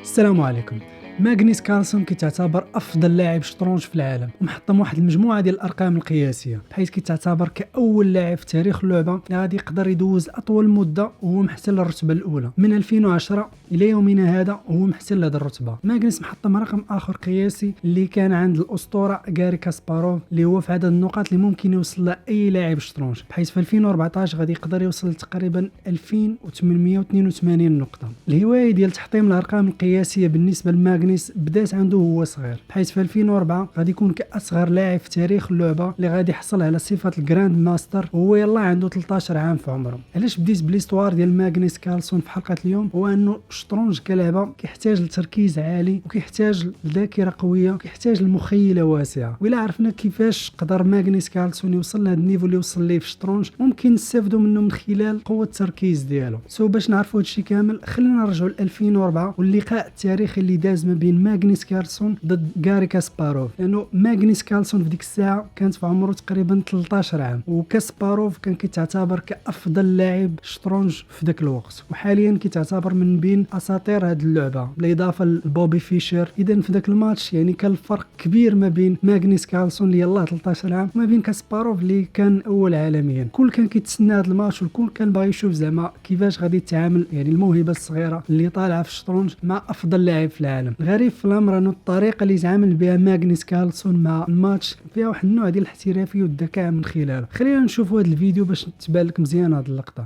السلام عليكم. ماغنيس كارلسن كيتعتبر افضل لاعب شطرنج في العالم ومحطم واحد المجموعه ديال الارقام القياسيه، بحيث كيتعتبر كاول لاعب في تاريخ اللعبه اللي غادي يقدر يدوز اطول مده وهو محتل الرتبه الاولى من 2010 الى يومنا هذا وهو محتل هذه الرتبه. ماغنيس محطم رقم اخر قياسي اللي كان عند الاسطوره غاري كاسباروف، اللي هو في عدد النقاط اللي ممكن يوصل لها اي لاعب شطرنج، بحيث في 2014 غادي يقدر يوصل تقريبا 2882 نقطه. الهوايه ديال تحطيم الارقام القياسيه بالنسبه لماغنيس بدات عنده وهو صغير، بحيث في 2004 غادي يكون كاصغر لاعب في تاريخ اللعبه اللي غادي يحصل على صفه الجراند ماستر وهو يلاه عنده 13 عام في عمره. علاش بديت بليستوار ديال ماغنيس كارلسن في حلقه اليوم؟ هو انه الشطرنج كلعبه كيحتاج لتركيز عالي وكيحتاج لذاكره قويه وكيحتاج لمخيله واسعه، وإلا عرفنا كيفاش قدر ماغنيس كارلسن يوصل لهذا النيفو اللي وصل ليه في الشطرنج ممكن نستافدوا منه من خلال قوه التركيز ديالو. باش نعرفوا هادشي كامل خلينا نرجعوا ل 2004 واللقاء التاريخي اللي داز ما بين ماغنيس كارلسن ضد غاري كاسباروف، لانه ماغنيس كارلسن في ديك الساعه كانت في عمره تقريبا 13 عام وكاسباروف كان كيتعتبر كافضل لاعب شطرنج في ذاك الوقت، وحاليا كيتعتبر من بين اساطير هذه اللعبه بالاضافه لبوبي فيشر. اذا في ذاك الماتش يعني كان الفرق كبير ما بين ماغنيس كارلسن اللي يلاه 13 عام وما بين كاسباروف اللي كان اول عالميا. الكل كان كيتسنى هذا الماتش والكل كان باغي يشوف زعما كيفاش غادي يتعامل يعني الموهبه الصغيره اللي طالعه في الشطرنج مع افضل لاعب في العالم. الغريب في الامر انه الطريقه اللي تعامل بها ماغنيس كارلسن مع الماتش فيها واحد النوع ديال الاحترافيه والذكاء من خلاله. خلينا نشوفوا هذا الفيديو باش تبان لك مزيان هذه اللقطه.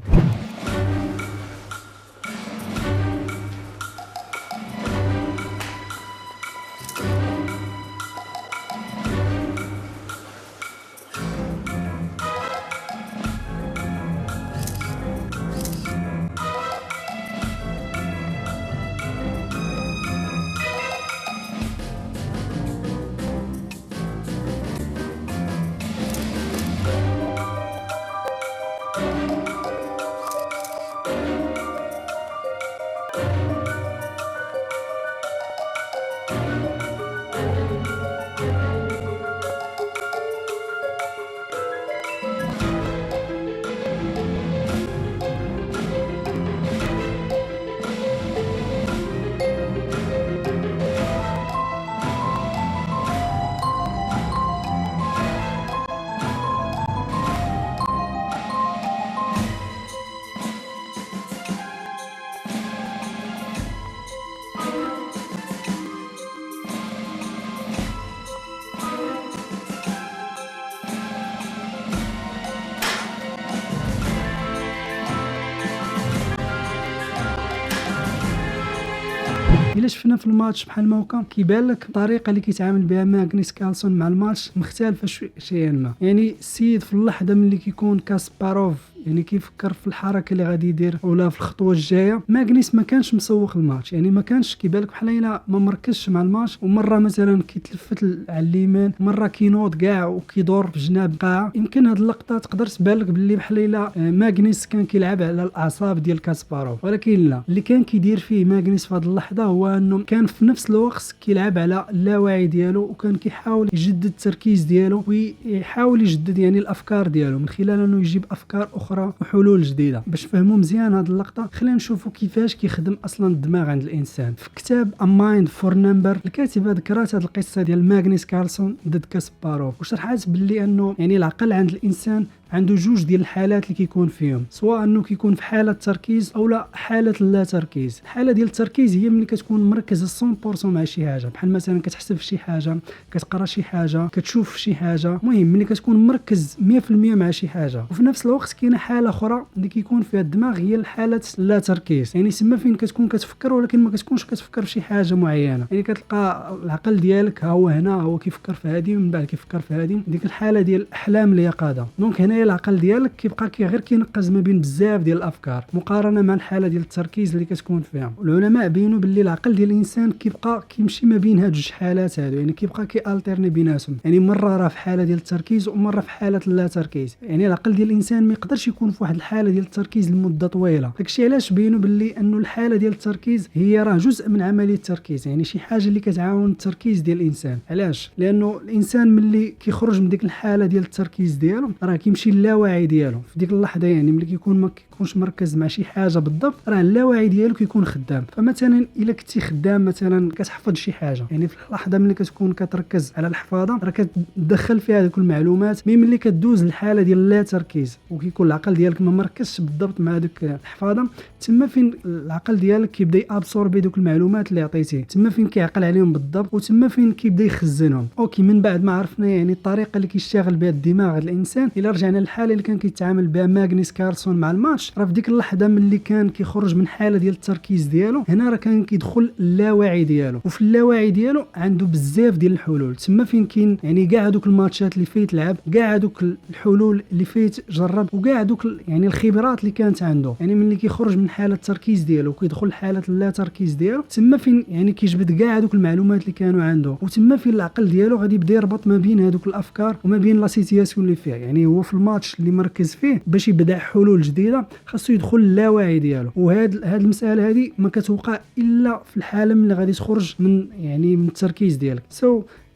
الا شفنا في الماتش بحال ما هكا كيبان لك الطريقه اللي كيتعامل بها ماغنيس كارلسن مع الماتش مختلفه شيئا ما. يعني السيد في اللحظه ملي كيكون كاسباروف يعني كيفكر في الحركه اللي غادي يدير ولا في الخطوه الجايه، ماغنيس ما كانش مسوق الماتش، يعني ما كانش كيبان لك بحال الا ما مركزش مع الماتش، ومره مثلا كيتلفت على اليمين مره كينوض كاع وكيدور في جناب القاعه. يمكن هذه اللقطه تقدر تبان لك باللي بحال الا ماغنيس كان كيلعب على الاعصاب ديال كاسباروف، ولكن لا، اللي كان كيدير فيه ماغنيس في هذه اللحظه هو انه كان في نفس الوقت كيلعب على اللاوعي ديالو وكان كيحاول يجدد التركيز ديالو ويحاول يجدد يعني الافكار ديالو من خلال انه يجيب افكار اخرى وحلول جديده. باش نفهموا مزيان هذه اللقطه خلينا نشوفوا كيفاش كيخدم اصلا الدماغ عند الانسان. في كتاب A Mind for Number الكاتبه ذكرات هذه القصه ديال ماغنيس كارلسن ضد كاسباروف وشرحات باللي انه يعني العقل عند الانسان عنده جوج ديال الحالات اللي كيكون فيهم، سواء انه كيكون في حاله تركيز او لا حاله لا تركيز. الحاله ديال التركيز هي ملي كتكون مركز 100% مع شي حاجه، بحال مثلا كتحسب في شي حاجه، كتقرا شي حاجه، كتشوف شي حاجه، المهم ملي كتكون مركز 100% مع شي حاجه. وفي نفس الوقت كاينه حاله اخرى اللي كيكون فيها الدماغ هي الحاله لا تركيز، يعني تما فين كتكون كتفكر ولكن ما كتكونش كتفكر في شي حاجه معينه، يعني كتلقى العقل ديالك ها هو هنا هو كيفكر في هذه من بعد كيفكر في هذه، ديك الحاله ديال احلام اليقظه. دونك هنايا العقل ديالك كيبقى غير كينقز ما بين بزاف ديال الافكار مقارنه مع الحاله ديال التركيز اللي كتكون فيها. العلماء بينوا باللي العقل ديال الانسان كيبقى كيمشي ما بين هاد جوج حالات هادو، يعني كيبقى كيالتيرني بيناتهم، يعني مره راه في حاله ديال التركيز ومره في حاله لا تركيز. يعني العقل ديال الانسان ما يقدرش يكون في واحد الحاله ديال التركيز لمده طويله. داكشي علاش بينوا باللي انه الحاله ديال التركيز هي راه جزء من عمليه التركيز، يعني شي حاجه اللي كتعاون التركيز ديال الانسان. علاش؟ لانه الانسان ملي كيخرج من ديك الحاله ديال التركيز ديالو راه كيمشي اللاواعي ديالو في ديك اللحظه. يعني ملي كيكون ما كيكونش مركز مع شي حاجه بالضبط، راه اللاواعي ديالو كيكون خدام. فمثلا الا كنتي خدام مثلا كتحفظ شي حاجه، يعني في اللحظه ملي كتكون كتركز على الحفاظه راه كتدخل فيها هذوك المعلومات. ملي كدوز الحاله ديال لا تركيز وكيكون العقل ديالك ما مركزش بالضبط مع ديك الحفاظه، تما فين العقل ديالك كيبدا يابسوربي دوك المعلومات اللي عطيتيه، تما فين كيعقل عليهم بالضبط، وتما فين كيبدا يخزنهم. اوكي، من بعد ما عرفنا يعني الطريقه اللي كيشتغل بها الدماغ الانسان، الا رجعنا للحاله اللي كان كيتعامل بها ماغنيس كارلسون مع الماتش، راه في ديك اللحظه ملي كان كيخرج من حاله ديال التركيز ديالو، هنا راه كان كيدخل اللاواعي ديالو، وفي اللاواعي ديالو عنده بزاف ديال الحلول. تما فين كاين يعني كاع دوك الماتشات اللي فايت لعب، كاع دوك الحلول اللي فايت جرب، وكاع دوك يعني الخبرات اللي كانت عنده. يعني ملي كيخرج من حاله التركيز ديالو وكيدخل حاله اللا تركيز ديالو، تما فين يعني كيجبد كاع دوك المعلومات اللي كانوا عنده، وتما فين العقل ديالو غادي يبدا يربط ما بين هذوك الافكار وما بين لا سيتياسيون اللي فيها. يعني هو في الماتش اللي مركز فيه باش يبدا حلول جديده خاصو يدخل اللاواعي ديالو. وهاد المساله هذه ما كتوقع الا في الحاله ملي غادي تخرج من يعني من التركيز ديالك.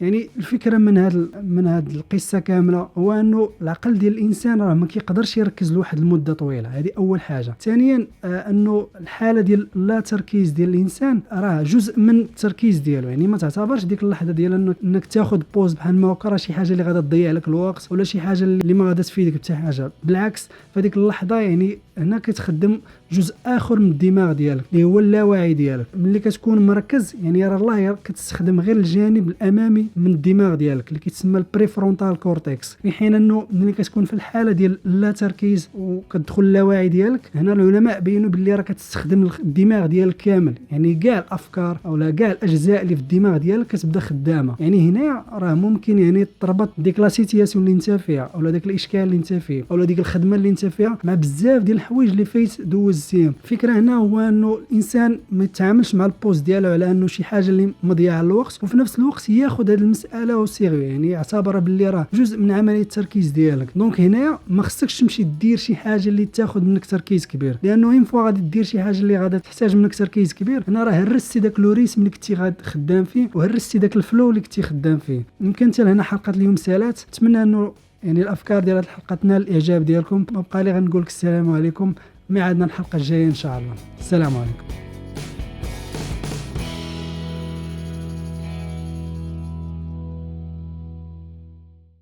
يعني الفكره من هاد القصه كامله هو انه العقل ديال الانسان راه ما كيقدرش يركز لواحد المده طويله. هذه اول حاجه. ثانيا انه الحاله ديال لا تركيز ديال الانسان راه جزء من التركيز ديالو. يعني ما تعتبرش ديك اللحظه ديال انك تاخذ بوز بحال ما هكا شي حاجه اللي غادا تضيع لك الوقت ولا شي حاجه اللي ما غادا تفيدك بحتى حاجه. بالعكس، فديك اللحظه يعني هنا كتخدم جزء اخر من الدماغ ديالك اللي هو اللاواعي ديالك. ملي كتكون مركز يعني راه الله كتستخدم غير الجانب الامامي من الدماغ ديالك اللي كيتسمى البريفرونتال كورتكس، في حين انه ملي كتكون في الحاله ديال لا تركيز وكتدخل اللاواعي ديالك، هنا العلماء بينوا باللي راه كتستخدم الدماغ ديالك كامل. يعني كاع الافكار اولا كاع الاجزاء اللي في الدماغ ديالك كتبدا خدامه. يعني هنا راه ممكن يعني تربط ديك لا سيتياسيون اللي انت فيها اولا داك الاشكال اللي انت فيه اولا ديك الخدمه اللي انت فيها مع بزاف ديال الحوايج اللي فايت دوزتيهم. الفكره هنا هو انه الانسان ما يتعاملش مع البوست ديالو على انه شي حاجه اللي مضيعه الوقت، وفي نفس الوقت ياخذ هذه المساله وسيريو، يعني يعتبرها باللي راه جزء من عمليه التركيز ديالك. دونك هنا ما خصكش تمشي دير شي حاجه اللي تاخذ منك تركيز كبير، لانه اين فوا غادي دير شي حاجه اللي غادي تحتاج منك تركيز كبير، هنا راه هرستي داك لوريسم اللي كنتي غاد خدام فيه وهرستي داك الفلو اللي كنتي خدام فيه. يمكن حتى لهنا حلقه اليوم سالات. نتمنى انه يعني الافكار ديال هذه الحلقه تنال الاعجاب ديالكم. ما بقى لي غنقول لك السلام عليكم، ميعادنا الحلقه الجايه ان شاء الله. السلام عليكم.